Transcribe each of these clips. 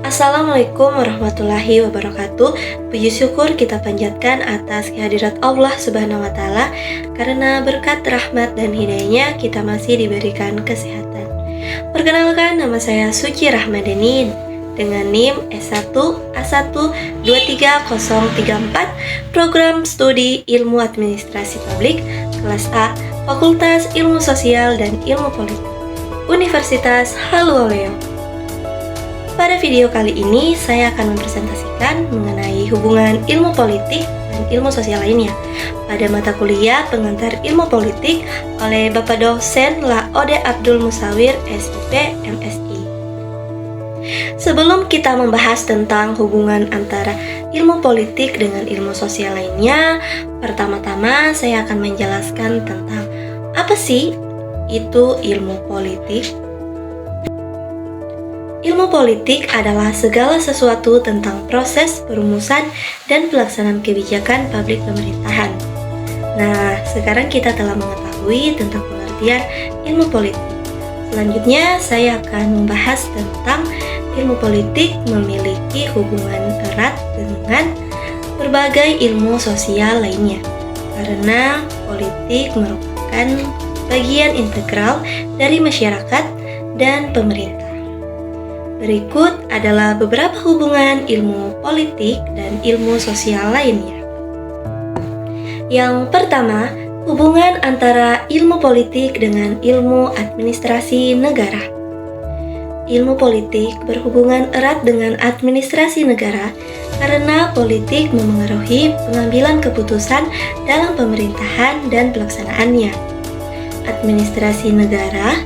Assalamualaikum warahmatullahi wabarakatuh. Puji syukur kita panjatkan atas kehadirat Allah Subhanahu wa Ta'ala, karena berkat rahmat dan hidayahnya kita masih diberikan kesehatan. Perkenalkan, nama saya Suci Rahmadeni dengan NIM S1 A1 23034, Program Studi Ilmu Administrasi Publik, kelas A, Fakultas Ilmu Sosial dan Ilmu Politik, Universitas Haluoleo. Pada video kali ini, saya akan mempresentasikan mengenai hubungan ilmu politik dan ilmu sosial lainnya pada mata kuliah pengantar ilmu politik oleh Bapak Dosen Laode Abdul Musawir, SIP, MSI. Sebelum kita membahas tentang hubungan antara ilmu politik dengan ilmu sosial lainnya, pertama-tama saya akan menjelaskan tentang apa sih itu ilmu politik. Ilmu politik adalah segala sesuatu tentang proses perumusan dan pelaksanaan kebijakan publik pemerintahan. Nah, sekarang kita telah mengetahui tentang pengertian ilmu politik. Selanjutnya, saya akan membahas tentang ilmu politik memiliki hubungan erat dengan berbagai ilmu sosial lainnya, karena politik merupakan bagian integral dari masyarakat dan pemerintah. Berikut adalah beberapa hubungan ilmu politik dan ilmu sosial lainnya. Yang pertama, hubungan antara ilmu politik dengan ilmu administrasi negara. Ilmu politik berhubungan erat dengan administrasi negara karena politik memengaruhi pengambilan keputusan dalam pemerintahan dan pelaksanaannya. Administrasi negara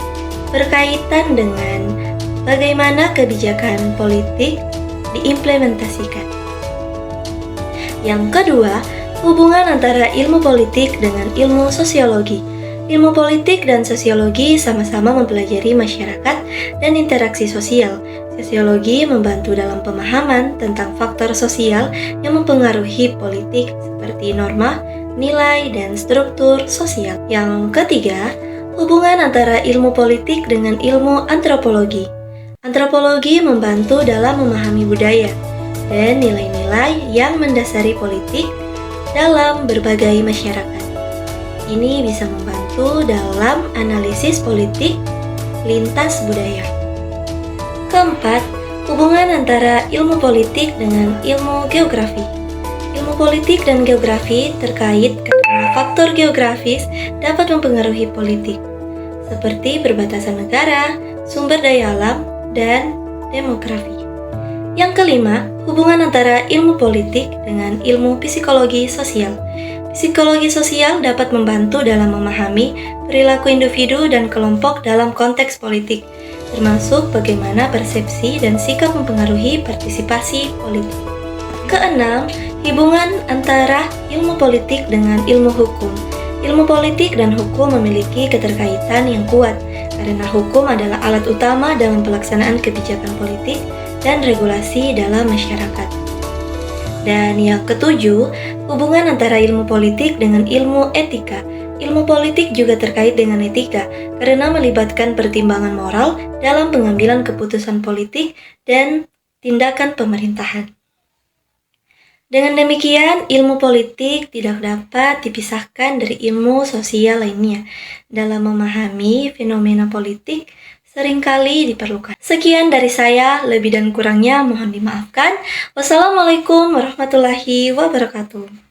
berkaitan dengan bagaimana kebijakan politik diimplementasikan. Yang kedua, hubungan antara ilmu politik dengan ilmu sosiologi. Ilmu politik dan sosiologi sama-sama mempelajari masyarakat dan interaksi sosial. Sosiologi membantu dalam pemahaman tentang faktor sosial yang mempengaruhi politik seperti norma, nilai, dan struktur sosial. Yang ketiga, hubungan antara ilmu politik dengan ilmu antropologi. Antropologi membantu dalam memahami budaya dan nilai-nilai yang mendasari politik dalam berbagai masyarakat. Ini bisa membantu dalam analisis politik lintas budaya. Keempat, hubungan antara ilmu politik dengan ilmu geografi. Ilmu politik dan geografi terkait karena faktor geografis dapat mempengaruhi politik, seperti perbatasan negara, sumber daya alam, dan demografi. Yang kelima, hubungan antara ilmu politik dengan ilmu psikologi sosial. Psikologi sosial dapat membantu dalam memahami perilaku individu dan kelompok dalam konteks politik, termasuk bagaimana persepsi dan sikap mempengaruhi partisipasi politik. Keenam, hubungan antara ilmu politik dengan ilmu hukum. Ilmu politik dan hukum memiliki keterkaitan yang kuat, karena hukum adalah alat utama dalam pelaksanaan kebijakan politik dan regulasi dalam masyarakat. Dan yang ketujuh, hubungan antara ilmu politik dengan ilmu etika. Ilmu politik juga terkait dengan etika, karena melibatkan pertimbangan moral dalam pengambilan keputusan politik dan tindakan pemerintahan. Dengan demikian, ilmu politik tidak dapat dipisahkan dari ilmu sosial lainnya. Dalam memahami fenomena politik, seringkali diperlukan. Sekian dari saya, lebih dan kurangnya mohon dimaafkan. Wassalamualaikum warahmatullahi wabarakatuh.